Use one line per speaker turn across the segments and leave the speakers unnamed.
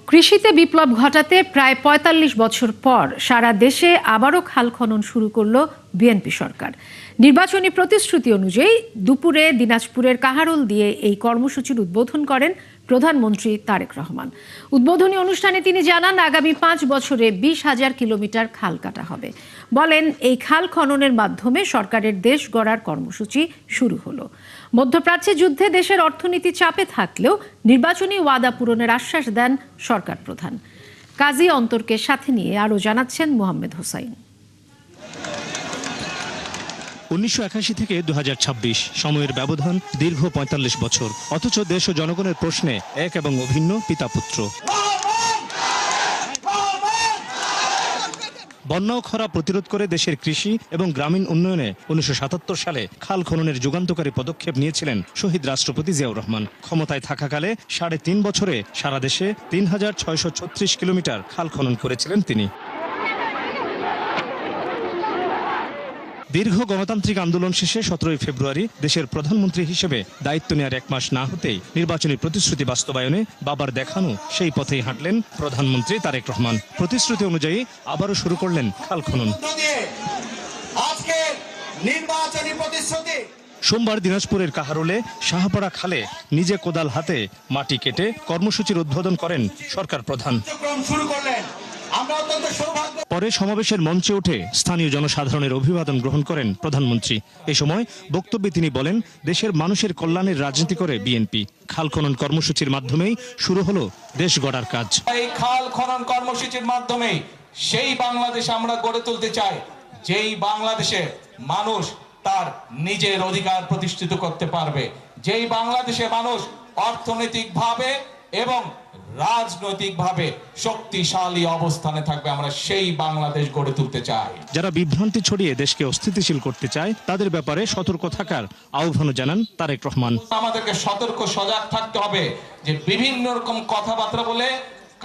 কৃষিতে বিপ্লব ঘটাতে প্রায় ৪৫ বছর পর সারা দেশে আবারও খাল খনন শুরু করল বিএনপি সরকার। নির্বাচনী প্রতিশ্রুতি অনুযায়ী দুপুরে দিনাজপুরের কাহারোল দিয়ে এই কর্মসূচির উদ্বোধন করেন প্রধানমন্ত্রী তারেক রহমান। উদ্বোধনী অনুষ্ঠানে তিনি জানান, আগামী ৫ বছরে ২০,০০০ কিলোমিটার খাল কাটা হবে। বলেন, এই খাল খননের মাধ্যমে সরকারের দেশ গড়ার কর্মসূচি শুরু হলো। মধ্যপ্রাচ্যে যুদ্ধে দেশের অর্থনীতি চাপে থাকলেও নির্বাচনী ওয়াদা পূরণের আশ্বাস দেন সরকার প্রধান। কাজী অন্তরকে সাথে নিয়ে আরও জানাচ্ছেন মোহাম্মদ হোসাইন।
১৯৮১ থেকে ২০২৬ সময়ের ব্যবধান দীর্ঘ ৪৫ বছর, অথচ দেশ ও জনগণের প্রশ্নে এক এবং অভিন্ন পিতা পুত্র। বন্যা ও খরা প্রতিরোধ করে দেশের কৃষি এবং গ্রামীণ উন্নয়নে ১৯৭৭ সালে খাল খননের যুগান্তকারী পদক্ষেপ নিয়েছিলেন শহীদ রাষ্ট্রপতি জিয়াউর রহমান। ক্ষমতায় থাকাকালে ৩.৫ বছরে সারা দেশে ৩,৬৩৬ কিলোমিটার খাল খনন করেছিলেন তিনি। দীর্ঘ গণতান্ত্রিক আন্দোলন শেষে ১৭ ফেব্রুয়ারি দেশের প্রধানমন্ত্রী হিসেবে দায়িত্ব নেওয়ার ১ মাস না হতেই নির্বাচনী প্রতিশ্রুতি বাস্তবায়নে বাবার দেখানো সেই পথেই হাঁটলেন প্রধানমন্ত্রী তারেক রহমান। প্রতিশ্রুতি অনুযায়ী আবারও শুরু করলেন খাল খনন। সোমবার দিনাজপুরের কাহারোলে শাহপাড়া খালে নিজে কোদাল হাতে মাটি কেটে কর্মসূচির উদ্বোধন করেন সরকার প্রধান। পরে সমাবেশের মঞ্চে উঠে স্থানীয় জনসাধারণের অভিবাদন গ্রহণ করেন প্রধানমন্ত্রী। এ সময় বক্তব্যে তিনি বলেন, দেশের মানুষের কল্যাণের রাজনীতি করে বিএনপি। খাল খনন কর্মসূচির মাধ্যমেই শুরু হলো দেশ গড়ার কাজ।
এই খাল খনন কর্মসূচির মাধ্যমে সেই বাংলাদেশ আমরা গড়ে তুলতে চাই, যেই বাংলাদেশে মানুষ তার নিজের অধিকার প্রতিষ্ঠিত করতে পারবে, যেই বাংলাদেশে মানুষ অর্থনৈতিকভাবে এবং রাজনৈতিকভাবে শক্তিশালী অবস্থানে থাকবে। আমরা সেই বাংলাদেশ গড়ে তুলতে চাই।
যারা বিভ্রান্তি ছড়িয়ে দেশকে অস্থিতিশীল করতে চায় তাদের ব্যাপারে সতর্ক থাকার আহ্বানও জানান তারেক রহমান।
আমাদেরকে সতর্ক সজাগ থাকতে হবে যে বিভিন্ন রকম কথাবার্তা বলে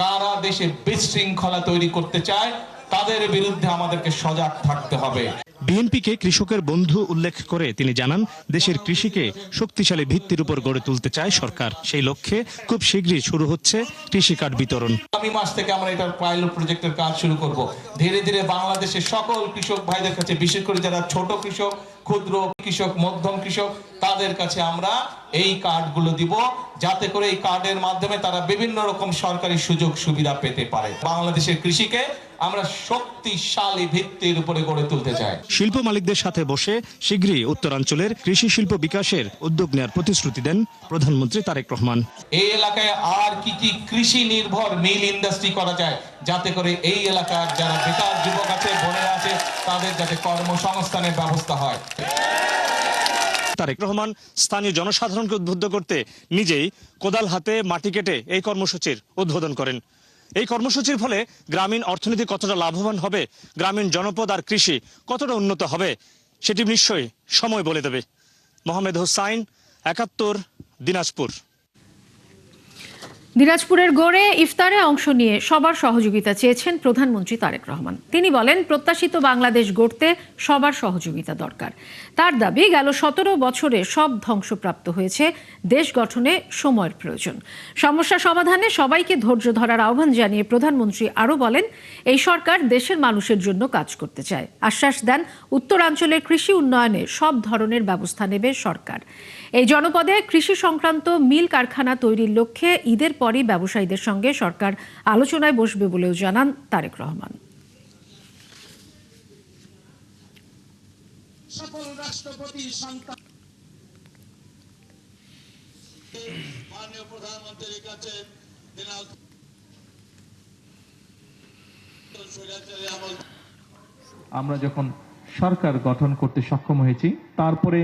কারা দেশে বিশৃঙ্খলা তৈরি করতে চায় তাদের বিরুদ্ধে আমাদেরকে সজাগ থাকতে হবে।
বিএনপিকে কৃষকের বন্ধু উল্লেখ করে তিনি জানান, দেশের কৃষিকে শক্তিশালী ভিত্তির উপর গড়ে তুলতে চায় সরকার। সেই লক্ষ্যে খুব শীঘ্রই শুরু হচ্ছে কৃষি কার্ড বিতরণ।
আগামী মাস থেকে আমরা এটার পাইলট প্রজেক্টের কাজ শুরু করব। ধীরে ধীরে বাংলাদেশের সকল কৃষক ভাইদের কাছে, বিশেষ করে যারা ছোট কৃষক, ক্ষুদ্র কৃষক, মধ্যম কৃষক, তাদের কাছে আমরা এই কার্ডগুলো দিব, যাতে করে এই কার্ডের মাধ্যমে তারা বিভিন্ন রকম সরকারি সুযোগ সুবিধা পেতে পারে। বাংলাদেশের কৃষিকে আমরা শক্তিশালী ভিত্তির উপরে গড়ে তুলতে চাই।
শিল্প মালিকদের সাথে বসে শীঘ্রই উত্তরাঞ্চলের কৃষি শিল্প বিকাশের উদ্যোগ নেওয়ার প্রতিশ্রুতি দেন প্রধানমন্ত্রী তারেক রহমান।
এই এলাকায় আর কি কি কৃষি নির্ভর মিল ইন্ডাস্ট্রি করা যায়, যাতে করে এই এলাকার যারা বেকার যুবক আছে, বোনেরা আছে, তাদের যাতে কর্মসংস্থানের ব্যবস্থা হয়।
তারেক রহমান স্থানীয় জনসাধারণকে উদ্বুদ্ধ করতে নিজেই কোদাল হাতে মাটি কেটে এই কর্মসূচির উদ্বোধন করেন। এই কর্মসূচির ফলে গ্রামীণ অর্থনীতি কতটা লাভবান হবে, গ্রামীণ জনপদ আর কৃষি কতটা উন্নত হবে, সেটি নিশ্চয়ই সময় বলে দেবে। মোহাম্মদ হোসাইন, ৭১, দিনাজপুর।
দিনাজপুরের গড়ে ইফতারে অংশ নিয়ে সবার সহযোগিতা চেয়েছেন প্রধানমন্ত্রী তারেক রহমান। তিনি বলেন, প্রত্যাশিত বাংলাদেশ গড়তে সবার সহযোগিতা দরকার। তার দাবি, গেল ১৭ বছরে সব ধ্বংসপ্রাপ্ত হয়েছে, দেশ গঠনে সময়ের প্রয়োজন। সমস্যা সমাধানে সবাইকে ধৈর্য ধরার আহ্বান জানিয়ে প্রধানমন্ত্রী আরও বলেন, এই সরকার দেশের মানুষের জন্য কাজ করতে চায়। আশ্বাস দেন, উত্তরাঞ্চলের কৃষি উন্নয়নে সব ধরনের ব্যবস্থা নেবে সরকার। এই জনপদে কৃষি সংক্রান্ত মিল কারখানা তৈরির লক্ষ্যে ঈদের পরই ব্যবসায়ীদের সঙ্গে সরকার আলোচনায় বসবে বলেও জানান তারেক রহমান।
আমরা যখন সরকার গঠন করতে সক্ষম হয়েছি, তারপরে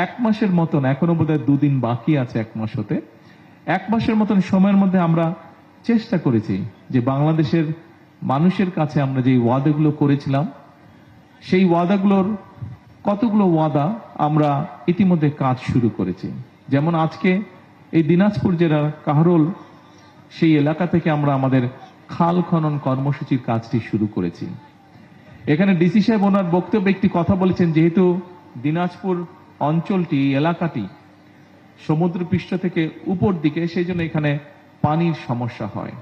১ মাসের মতন, এখনো বোধহয় ২ দিন বাকি আছে ১ মাস হতে, ১ মাসের মতন সময়ের মধ্যে আমরা চেষ্টা করেছি যে বাংলাদেশের মানুষের কাছে আমরা যে ওয়াদাগুলো করেছিলাম, সেই ওয়াদাগুলোর কতগুলো ওয়াদা আমরা ইতিমধ্যে কাজ শুরু করেছি। যেমন আজকে এই দিনাজপুর জেলার কাহারোল, সেই এলাকা থেকে আমরা আমাদের খাল খনন কর্মসূচির কাজটি শুরু করেছি। এখানে ডিসি সাহেব ওনার বক্তব্যে একটি কথা বলেছেন, যেহেতু দিনাজপুর অঞ্চলটি, এলাকাটি সমুদ্রপৃষ্ঠ থেকে উপর দিকে, সেই জন্য এখানে পানির সমস্যা হয়।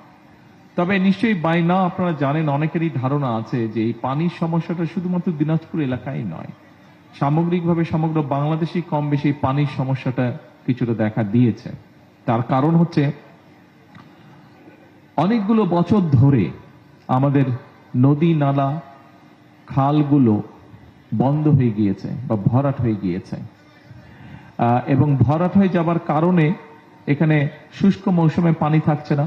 তবে নিশ্চয়ই বাই নাও আপনারা জানেন, অনেকেরই ধারণা আছে যে এই পানির সমস্যাটা শুধুমাত্র দিনাজপুর এলাকায় নয়, সামগ্রিকভাবে সমগ্র বাংলাদেশই কম বেশি পানির সমস্যাটা কিছুটা দেখা দিয়েছে। তার কারণ হচ্ছে অনেকগুলো বছর ধরে আমাদের নদী নালা খালগুলো বন্ধ হয়ে গিয়েছে বা ভরাট হয়ে গিয়েছে, এবং ভরাট হয়ে যাবার কারণে এখানে শুষ্ক মৌসুমে পানি থাকছে না,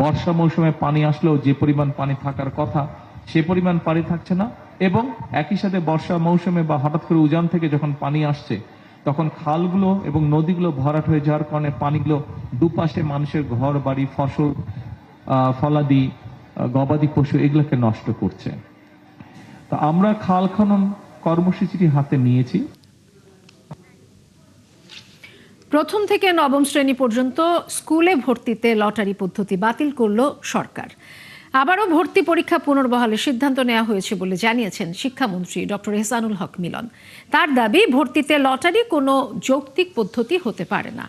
বর্ষা মৌসুমে পানি আসলেও যে পরিমাণ পানি থাকার কথা সে পরিমাণ পানি থাকছে না, এবং একই সাথে বর্ষা মৌসুমে বা হঠাৎ করে উজান থেকে যখন পানি আসছে তখন খালগুলো এবং নদীগুলো ভরাট হয়ে যাওয়ার কারণে পানিগুলো দুপাশে মানুষের ঘর বাড়ি ফসল ফলাদি গবাদি পশু এগুলোকে নষ্ট করছে। তা আমরা খাল খনন কর্মসূচিটি হাতে নিয়েছি।
প্রথম থেকে নবম শ্রেণী পর্যন্ত স্কুলে ভর্তিতে লটারি পদ্ধতি বাতিল করল সরকার। আবারও ভর্তি পরীক্ষা পুনর্বহালের সিদ্ধান্ত নেওয়া হয়েছে বলে জানিয়েছেন শিক্ষামন্ত্রী ডক্টর এহসানুল হক মিলন। তার দাবি, ভর্তিতে লটারি কোনো যৌক্তিক পদ্ধতি হতে পারে না।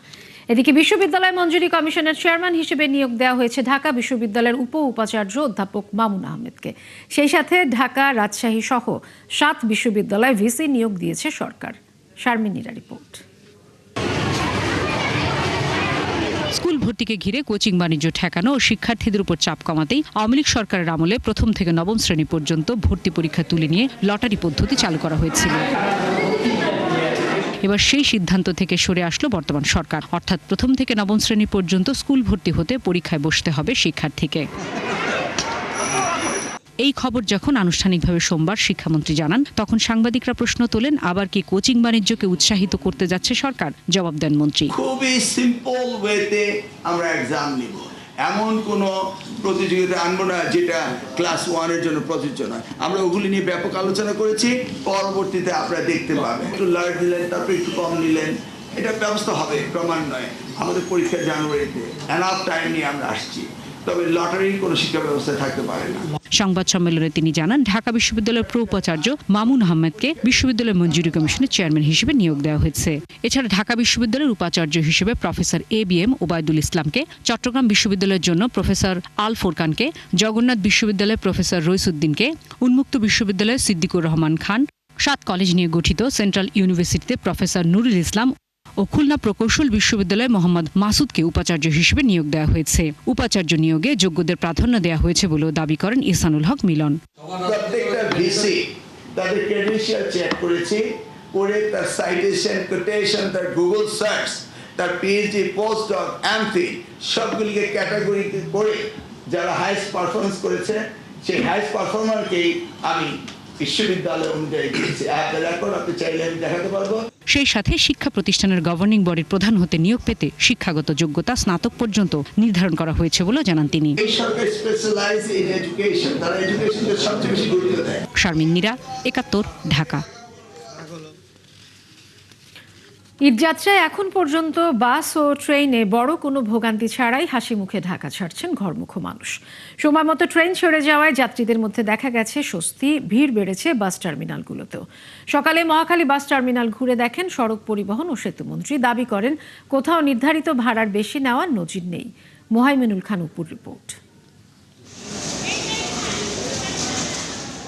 এদিকে বিশ্ববিদ্যালয় মঞ্জুরি কমিশনের চেয়ারম্যান হিসেবে নিয়োগ দেওয়া হয়েছে ঢাকা বিশ্ববিদ্যালয়ের উপাচার্য অধ্যাপক মামুন আহমেদকে। সেই সাথে ঢাকা, রাজশাহী সহ 7 বিশ্ববিদ্যালয়ে ভিসি নিয়োগ দিয়েছে সরকার। শারমিনীরা রিপোর্ট।
স্কুল ভর্তিকে ঘিরে কোচিং বাণিজ্য ঠেকানো ও শিক্ষার্থীদের উপর চাপ কমাতেই আওয়ামী লীগ সরকারের আমলে প্রথম থেকে নবম শ্রেণী পর্যন্ত ভর্তি পরীক্ষা তুলে নিয়ে লটারি পদ্ধতি চালু করা হয়েছিল। এবার সেই সিদ্ধান্ত থেকে সরে আসলো বর্তমান সরকার, অর্থাৎ প্রথম থেকে নবম শ্রেণী পর্যন্ত স্কুল ভর্তি হতে পরীক্ষায় বসতে হবে শিক্ষার্থীকে। এই খবর যখন আনুষ্ঠানিকভাবে সোমবার শিক্ষামন্ত্রী জানান, তখন সাংবাদিকরা প্রশ্ন তোলেন, আবার কি কোচিং বাণিজ্যকে উৎসাহিত করতে যাচ্ছে সরকার? জবাব দেন মন্ত্রী,
খুবই সিম্পল ওয়েতে আমরা এক্সাম নিব, এমন কোন প্রতিযোগিতা আনবো না যেটা ক্লাস 1 এর জন্য প্রযোজ্য নয়। আমরা ওগুলি নিয়ে ব্যাপক আলোচনা করেছি, পরবর্তীতে আপনারা দেখতে পাবেন। একটু লার্জ দিলেন, তারপর একটু কম নিলেন, এটা ব্যবস্থা হবে, প্রমাণ নয়। আমাদের পরীক্ষা জানুয়ারিতে, এনাফ টাইম নিয়ে আমরা আসছি, তবে লটারির কোনো শিক্ষা ব্যবস্থা থাকতে পারে না।
সংবাদ সম্মেলনে তিনি জানান, ঢাকা বিশ্ববিদ্যালয়ের উপাচার্য মামুন আহমেদকে বিশ্ববিদ্যালয় মঞ্জুরি কমিশনের চেয়ারম্যান হিসেবে নিয়োগ দেওয়া হয়েছে। এছাড়া ঢাকা বিশ্ববিদ্যালয়ের উপাচার্য হিসেবে প্রফেসর ABM ওবায়দুল ইসলামকে, চট্টগ্রাম বিশ্ববিদ্যালয়ের জন্য প্রফেসর আল ফোরকানকে, জগন্নাথ বিশ্ববিদ্যালয়ের প্রফেসর রইসুদ্দিনকে, উন্মুক্ত বিশ্ববিদ্যালয়ের সিদ্দিকুর রহমান খান, 7 কলেজ নিয়ে গঠিত সেন্ট্রাল ইউনিভার্সিটিতে প্রফেসর নুরুল ইসলাম ও খুলনা প্রকৌশল বিশ্ববিদ্যালয়ে মোহাম্মদ মাসুদকে উপাচার্য হিসেবে নিয়োগ দেওয়া হয়েছে। উপাচার্য নিয়োগে যোগ্যদের প্রাধান্য দেওয়া হয়েছে বলেও দাবি করেন ইহসানুল হক মিলন।
প্রত্যেকটা ভিসি তাদের ক্রেডেনশিয়াল চেক করেছি, করে তার সাইটেশন, কোটেশন, তার গুগল সার্চ, তার PhD, পোস্টডক, এমফিল সবগুলিকে ক্যাটাগরি করে যারা হাইস্ট পারফরমেন্স করেছে সেই হাইস্ট পারফরমারকেই আমি বিশ্ববিদ্যালয় অনুযায়ী দিয়েছি। আপনি চাইলে আমি দেখাতে পারবো।
সেই সাথে শিক্ষা প্রতিষ্ঠানের গভর্নিং বডির প্রধান হতে নিয়োগ পেতে শিক্ষাগত যোগ্যতা স্নাতক পর্যন্ত নির্ধারণ করা হয়েছে বলে জানান তিনি। শারমিনীরা, 71, ঢাকা।
ঈদযাত্রায় এখন পর্যন্ত বাস ও ট্রেনে বড় কোনো ভোগান্তি ছাড়াই হাসি মুখে ঢাকা ছাড়ছেন ঘরমুখো মানুষ। সময় মতো ট্রেন ছেড়ে যাওয়ায় যাত্রীদের মধ্যে দেখা গেছে স্বস্তি। ভিড় বেড়েছে বাস টার্মিনালগুলোতেও। সকালে মহাখালী বাস টার্মিনাল ঘুরে দেখেন সড়ক পরিবহন ও সেতুমন্ত্রী। দাবি করেন, কোথাও নির্ধারিত ভাড়ার বেশি নেওয়ার নজির নেই। মোহাইমিনুল খান উপুর রিপোর্ট।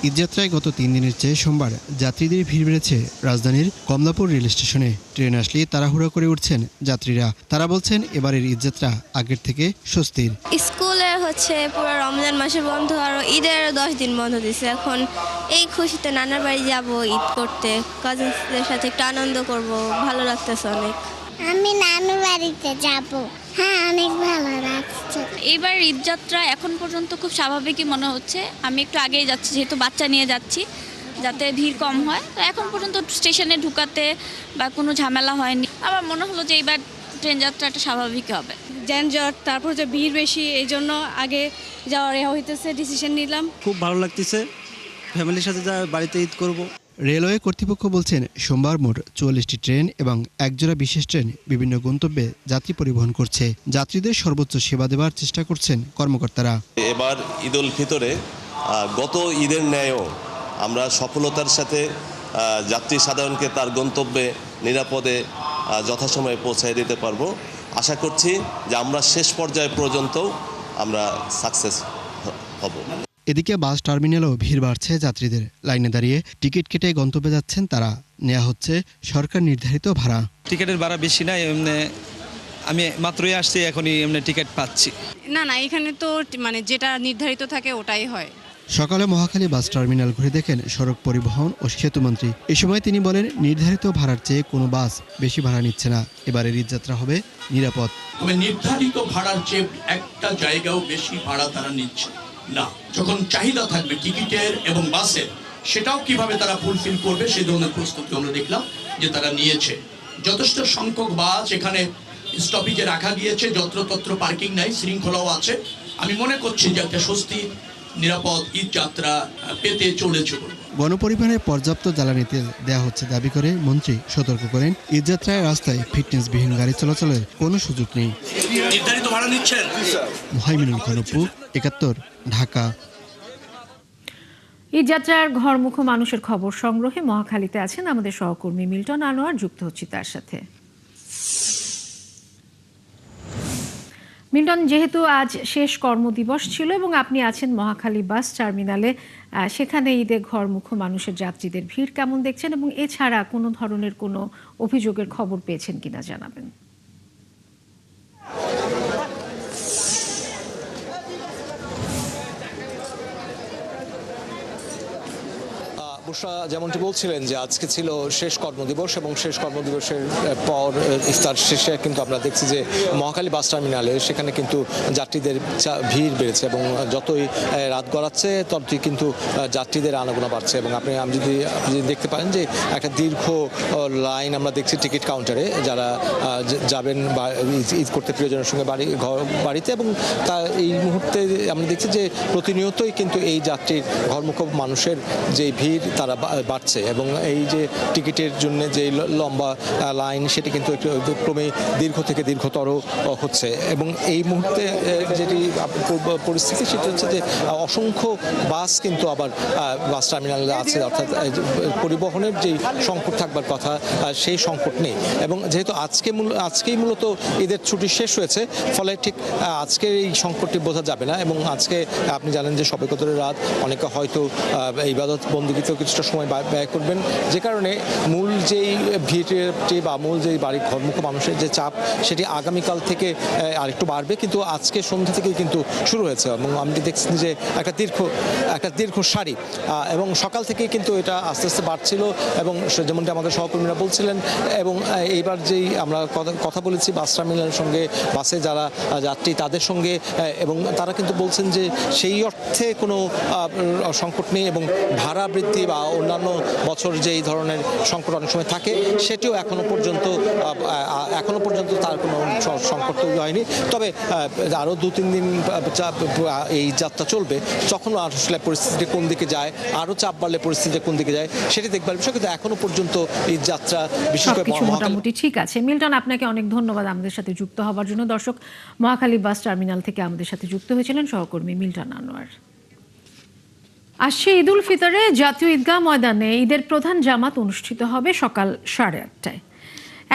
ঈদযাত্রায় গত 3 দিনের চেয়ে সোমবার যাত্রীদের ভিড় বেড়েছে রাজধানীর কমলাপুর রেল স্টেশনে। ট্রেন আসলেই তাড়াহুড়ো করে উঠছেন যাত্রীরা। তারা বলছেন, এবারের ঈদযাত্রা আগের থেকে স্বস্তির।
স্কুলে পুরো রমজান মাসে বন্ধ, আর ঈদের 10 দিন বন্ধ দিচ্ছে। এখন এই খুশিতে নানার বাড়ি যাব ঈদ করতে, কাজিনদের সাথে একটু আনন্দ করব, ভালো লাগতেছে অনেক।
আমি নানু বাড়িতে যাব। হ্যাঁ, অনেক ভালো লাগছে।
এবার ঈদযাত্রা এখন পর্যন্ত খুব স্বাভাবিকই মনে হচ্ছে। আমি একটু আগেই যাচ্ছি, যেহেতু বাচ্চা নিয়ে যাচ্ছি, যাতে ভিড় কম হয়। তো এখন পর্যন্ত স্টেশনে ঢুকাতে বা কোনো ঝামেলা হয়নি। আমার মনে হলো যে এবার ট্রেন যাত্রাটা স্বাভাবিক হবে।
যানজট, তারপর যে ভিড় বেশি, এই জন্য আগে যাওয়ার হইতেছে, ডিসিশন নিলাম।
খুব ভালো লাগতেছে, ফ্যামিলির সাথে যা বাড়িতে ঈদ করব।
রেলওয়ে কর্তৃপক্ষ বলছেন, সোমবার মোট 44টি ট্রেন এবং একজোড়া বিশেষ ট্রেন বিভিন্ন গন্তব্যে যাত্রী পরিবহন করছে। যাত্রীদের সর্বোচ্চ সেবা দেওয়ার চেষ্টা করছেন কর্মকর্তারা।
এবার ঈদ উল ফিতরে গত ঈদের ন্যায়ও আমরা সফলতার সাথে যাত্রী সাধারণকে তার গন্তব্যে নিরাপদে যথাসময়ে পৌঁছায় দিতে পারবো। আশা করছি যে আমরা শেষ পর্যায়ে পর্যন্ত আমরা সাকসেস হব।
এদিকে বাস টার্মিনালেও ভিড় বাড়ছে যাত্রীদের। লাইনে দাঁড়িয়ে টিকিট কেটে গন্তব্যে যাচ্ছেন তারা। নেওয়া হচ্ছে সরকার নির্ধারিত ভাড়া।
টিকিটের ভাড়া বেশি নাই, এমনি আমি মাত্রই আসছি, এখনই এমনি টিকিট পাচ্ছি।
না না, এখানে তো মানে যেটা নির্ধারিত থাকে ওটাই হয়।
সকালে মহাখালী বাস টার্মিনাল ঘুরে দেখেন সড়ক পরিবহন ও সেতুমন্ত্রী। এ সময় তিনি বলেন, নির্ধারিত ভাড়ার চেয়ে কোনো বাস বেশি ভাড়া নিচ্ছে না। এবারের ঈদযাত্রা হবে নিরাপদ।
তবে নির্ধারিত ভাড়ার চেয়ে একটা জায়গাও বেশি ভাড়া তারা নিচ্ছে না। যখন চাহিদা থাকবে টিকিটের এবং বাসের, সেটাও কিভাবে তারা ফুলফিল করবে সেই ধরনের প্রস্তুতি আমরা দেখলাম যে তারা নিয়েছে। যথেষ্ট সংখ্যক বাস এখানে স্টপেজে রাখা গিয়েছে, যত্রতত্র পার্কিং নাই, শৃঙ্খলাও আছে। আমি মনে করছি যে একটা স্বস্তি নিরাপদ ঈদ যাত্রা পেতে চলেছে।
গণপরিবহনে পর্যাপ্ত জ্বালানি তেল দেওয়া হচ্ছে দাবি করে মন্ত্রী সতর্ক করেন, ঈদযাত্রায় রাস্তায় ফিটনেসবিহীন গাড়ি চলাচলের কোনো সুযোগ নেই।
নির্ধারিত ভাড়া নিচ্ছেন।
মুহাইমিনুল খানপু, ৭১, ঢাকা।
ঈদযাত্রার ঘরমুখো মানুষের খবর সংগ্রহে মহাখালীতে আছেন আমাদের সহকর্মী মিল্টন আনোয়ার। যুক্ত হচ্ছি তার সাথে। মিল্টন, যেহেতু আজ শেষ কর্মদিবস ছিল এবং আপনি আছেন মহাখালী বাস টার্মিনালে, সেখানে ঈদে ঘরমুখো মানুষের যাত্রীদের ভিড় কেমন দেখছেন এবং এছাড়া কোনো ধরনের কোনো অভিযোগের খবর পেয়েছেন কিনা জানাবেন।
বুশরা যেমনটি বলছিলেন যে আজকে ছিল শেষ কর্মদিবস এবং শেষ কর্মদিবসের পর ইফতার শেষে কিন্তু আমরা দেখছি যে মহাখালী বাস টার্মিনালে সেখানে কিন্তু যাত্রীদের ভিড় বেড়েছে এবং যতই রাত গড়াচ্ছে ততই কিন্তু যাত্রীদের আনাগোনা বাড়ছে। এবং আপনি যদি দেখতে পারেন যে একটা দীর্ঘ লাইন আমরা দেখছি টিকিট কাউন্টারে, যারা যাবেন বা ঈদ করতে প্রিয়জনের সঙ্গে বাড়িতে, এবং তা এই মুহূর্তে আমরা দেখছি যে প্রতিনিয়তই কিন্তু এই যাত্রীর ঘরমুখো মানুষের যে ভিড় তারা বাড়ছে এবং এই যে টিকিটের জন্য যে লম্বা লাইন সেটি কিন্তু একটু ক্রমে দীর্ঘ থেকে দীর্ঘতর হচ্ছে। এবং এই মুহূর্তে যেটি পরিস্থিতি সেটি হচ্ছে যে অসংখ্য বাস কিন্তু আবার বাস টার্মিনালে আছে, অর্থাৎ পরিবহনের যেই সংকট থাকবার কথা সেই সংকট নেই। এবং যেহেতু আজকেই মূলত ঈদের ছুটি শেষ হয়েছে, ফলে ঠিক আজকের এই সংকটটি বোঝা যাবে না। এবং আজকে আপনি জানেন যে শবে কদরের রাত, অনেকে হয়তো ইবাদত বন্দেগীতে কিছুটা সময় ব্যয় করবেন, যে কারণে মূল যেই ভিড়টি বা মূল যেই বাড়ির ঘরমুখো মানুষের যে চাপ সেটি আগামীকাল থেকে আরেকটু বাড়বে। কিন্তু আজকে সন্ধ্যা থেকেই কিন্তু শুরু হয়েছে এবং আমি দেখছি যে একটা দীর্ঘ সারি, এবং সকাল থেকেই কিন্তু এটা আস্তে আস্তে বাড়ছিল এবং যেমনটি আমাদের সহকর্মীরা বলছিলেন। এবং এইবার যেই আমরা কথা বলেছি বাস টার্মিনালের সঙ্গে, বাসে যারা যাত্রী তাদের সঙ্গে, এবং তারা কিন্তু বলছেন যে সেই অর্থে কোনো সংকট নেই এবং ভাড়া বৃদ্ধি বা অন্যান্য বছর যেই ধরনের সংকট অনেক সময় থাকে সেটিও এখনো পর্যন্ত তার কোনো সংকট তৈরি হয়নি। তবে আরও 2-3 দিন এই যাত্রা চলবে, তখন আসলে পরিস্থিতি কোন দিকে যায়, আরও চাপ বাড়লে পরিস্থিতি কোন দিকে যায় সেটি দেখবার বিষয়। কিন্তু এখনো পর্যন্ত এই যাত্রা বিশেষ করে
মোটামুটি ঠিক আছে। মিল্টন, আপনাকে অনেক ধন্যবাদ আমাদের সাথে যুক্ত হওয়ার জন্য। দর্শক, মহাখালী বাস টার্মিনাল থেকে আমাদের সাথে যুক্ত হয়েছিলেন সহকর্মী মিল্টন আনোয়ার। আসছে ঈদ উল ফিতরে জাতীয় ঈদগাহ ময়দানে ঈদের প্রধান জামাত অনুষ্ঠিত হবে সকাল 8:30টায়।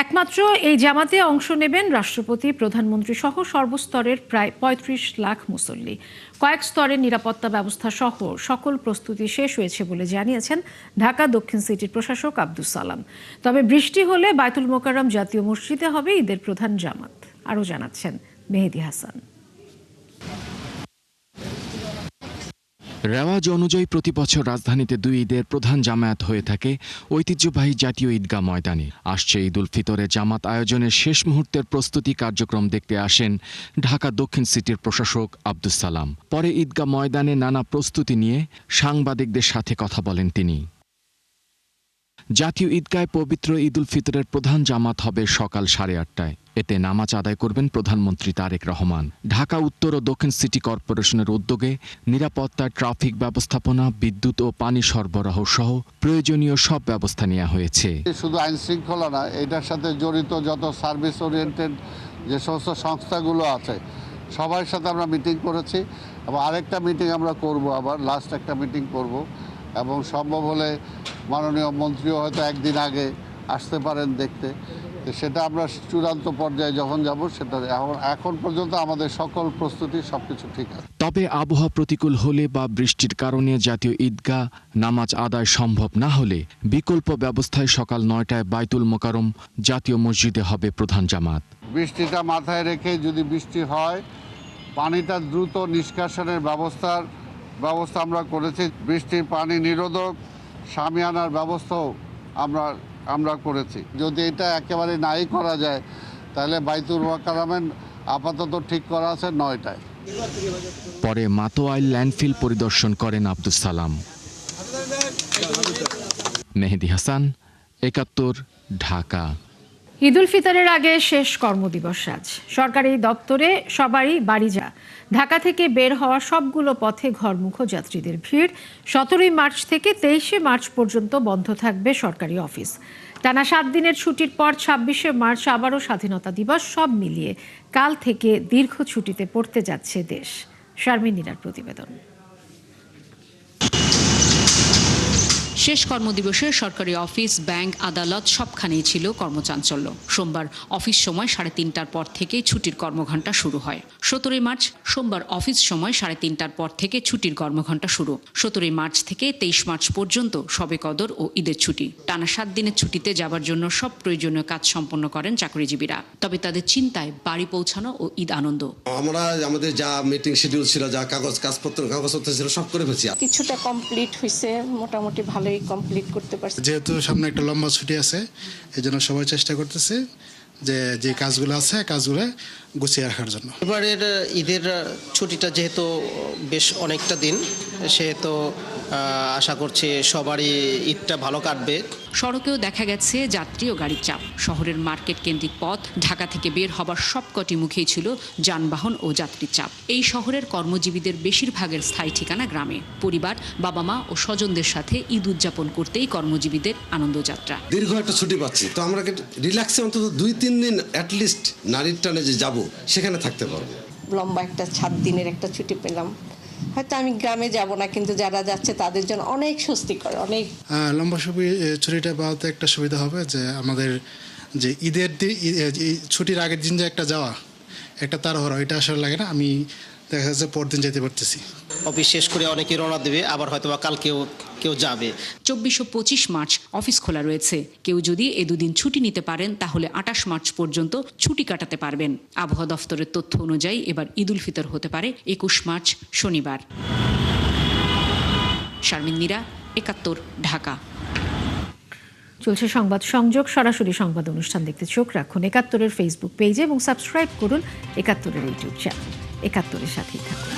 একমাত্র এই জামাতে অংশ নেবেন রাষ্ট্রপতি, প্রধানমন্ত্রী সহ সর্বস্তরের প্রায় 35 লাখ মুসল্লি। কয়েক স্তরের নিরাপত্তা ব্যবস্থা সহ সকল প্রস্তুতি শেষ হয়েছে বলে জানিয়েছেন ঢাকা দক্ষিণ সিটির প্রশাসক আব্দুস সালাম। তবে বৃষ্টি হলে বায়তুল মোকাররম জাতীয় মসজিদে হবে ঈদের প্রধান জামাত। আরও জানাচ্ছেন মেহেদি হাসান।
রেওয়াজ অনুযায়ী প্রতি বছর রাজধানীতে 2 ঈদের প্রধান জামায়াত হয়ে থাকে ঐতিহ্যবাহী জাতীয় ঈদগাহ ময়দানে। আসছে ঈদ উল ফিতরে জামাত আয়োজনের শেষ মুহূর্তের প্রস্তুতি কার্যক্রম দেখতে আসেন ঢাকা দক্ষিণ সিটির প্রশাসক আব্দুস সালাম। পরে ঈদগাহ ময়দানে নানা প্রস্তুতি নিয়ে সাংবাদিকদের সাথে কথা বলেন তিনি। জাতীয় ঈদগাহে পবিত্র ঈদ উল ফিতরের প্রধান জামাত হবে সকাল 8:30টায়। এতে নামাজ আদায় করবেন প্রধানমন্ত্রী তারেক রহমান। ঢাকা উত্তর ও দক্ষিণ সিটি কর্পোরেশনের উদ্যোগে নিরাপত্তা, ট্রাফিক ব্যবস্থাপনা, বিদ্যুৎ ও পানি সরবরাহ সহ প্রয়োজনীয় সব ব্যবস্থা নেওয়া হয়েছে।
শুধু আইন শৃঙ্খলা না, এটার সাথে জড়িত যত সার্ভিস ওরিয়েন্টেড যে সমস্ত সংস্থাগুলো আছে সবার সাথে আমরা মিটিং করেছি এবং আরেকটা মিটিং আমরা করব, আবার লাস্ট একটা মিটিং করব। এবং সম্ভব হলে মাননীয় মন্ত্রীও হয়তো একদিন আগে আসতে পারেন দেখতে। তো সেটা আমরা চূড়ান্ত পর্যায়ে যখন যাব সেটা এখন পর্যন্ত আমাদের সকল প্রস্তুতি সবকিছু ঠিক আছে।
তবে আবহাওয়া প্রতিকূল হলে বা বৃষ্টির কারণে জাতীয় ঈদগাহ নামাজ আদায় সম্ভব না হলে বিকল্প ব্যবস্থায় সকাল 9টায় বাইতুল মোকাররম জাতীয় মসজিদে হবে প্রধান জামাত।
বৃষ্টিটা মাথায় রেখে যদি বৃষ্টি হয় পানিটা দ্রুত নিষ্কাশনের ব্যবস্থা আমরা করেছি। বৃষ্টির পানি নিরোধক শামিয়ানার ব্যবস্থাও আমরা করেছি। যদি এটা একেবারে নাই করা যায় তাহলে বাইতুল মোকাররমের আপাতত ঠিক করা আছে 9টায়।
পরে মাতোয়াইল ল্যান্ডফিল পরিদর্শন করেন আব্দুস সালাম। মেহেদী হাসান, ৭১, ঢাকা।
ঈদ উল ফিতরের আগে শেষ কর্মদিবস আজ। সরকারি দপ্তরে সবারই বাড়ি যা। ঢাকা থেকে বের হওয়া সবগুলো পথে ঘরমুখো যাত্রীদের ভিড়। ১৭ই মার্চ থেকে ২৩শে মার্চ পর্যন্ত বন্ধ থাকবে সরকারি অফিস। টানা ৭ দিনের ছুটির পর ২৬শে মার্চ আবারও স্বাধীনতা দিবস। সব মিলিয়ে কাল থেকে দীর্ঘ ছুটিতে পড়তে যাচ্ছে দেশ। শারমিন নীরার প্রতিবেদন।
শেষ কর্মদিবসে সরকারি অফিস, ব্যাংক, আদালত সবখানেই ছিল কর্মচাঞ্চল্য। সোমবার অফিস সময় 3:30টার পর থেকে ছুটির কর্মঘণ্টা শুরু হয়। ১৭ই মার্চ সোমবার অফিস সময় 3:30টার পর থেকে ছুটির কর্মঘণ্টা শুরু। ১৭ই মার্চ থেকে ২৩ মার্চ পর্যন্ত শবে কদর ও ঈদের ছুটি। টানা 7 দিনের ছুটিতে যাবার জন্য সব প্রয়োজনীয় কাজ সম্পন্ন করেন চাকরিজীবীরা। তবে তাদের চিন্তায় বাড়ি পৌঁছানো ও ঈদ আনন্দ।
আমরা আমাদের যা মিটিং শিডিউল ছিল, যা কাগজপত্র ছিল সব করে ফেলছি।
কিছুটা কমপ্লিট হয়েছে, মোটামুটি ভালোই কমপ্লিট করতে পারছি।
যেহেতু সামনে একটা লম্বা ছুটি আছে, এই জন্য সবাই চেষ্টা করতেছে যে কাজগুলো আছে কাজগুলো গুছিয়ে রাখার জন্য।
এবারের ঈদের ছুটিটা যেহেতু বেশ অনেকটা দিন, সেহেতু আশা করছি সবারই ঈদটা ভালো কাটবে।
সড়কেও দেখা গেছে যাত্রী ও গাড়ির চাপ। শহরের মার্কেট কেন্দ্রিক পথ, ঢাকা থেকে বের হবার সবকটি মুখেই ছিল যানবাহন ও যাত্রীর চাপ। এই শহরের কর্মজীবীদের বেশিরভাগের স্থায়ী ঠিকানা গ্রামে। পরিবার, বাবা মা ও স্বজনদের সাথে ঈদ উদযাপন করতেই কর্মজীবীদের আনন্দযাত্রা।
দীর্ঘ একটা ছুটি পাচ্ছি, তো আমরা রিল্যাক্সে অন্তত 2-3 দিন অ্যাটলিস্ট নারীর টানে যে যাব সেখানে থাকতে পারবো।
লম্বা একটা 7 দিনের একটা ছুটি পেলাম। হয়তো আমি গ্রামে যাব না, কিন্তু যারা যাচ্ছে তাদের জন্য অনেক স্বস্তিকর। অনেক
লম্বা ছুটিটা পাওয়াতে একটা সুবিধা হবে যে আমাদের যে ঈদের দিন, ছুটির আগের দিন যে একটা যাওয়া, একটা তাড়াহুড়া, এটা আসলে লাগে না। আমি দেখা যাচ্ছে পরদিন যেতে পারতেছি।
অফিস শেষ করে অনেকেই রওনা দেবে, আবার হয়তো বা কাল কেউ যাবে।
২৪ ও ২৫ মার্চ অফিস খোলা রয়েছে। কেউ যদি এ দুদিন ছুটি নিতে পারেন তাহলে ২৮ মার্চ পর্যন্ত ছুটি কাটাতে পারবেন। আবহাওয়া দফতরের তথ্য অনুযায়ী এবার ঈদ উল ফিতর হতে পারে ২১ মার্চ শনিবার। শারমিন নীরা, ৭১, ঢাকা।
চলছে সংবাদ সংযোগ। সরাসরি সংবাদ অনুষ্ঠান দেখতে চোখ রাখুন ৭১-এর ফেসবুক পেজে এবং সাবস্ক্রাইব করুন ৭১-এর ইউটিউব চ্যানেল। ৭১-এর সাথেই থাকুন।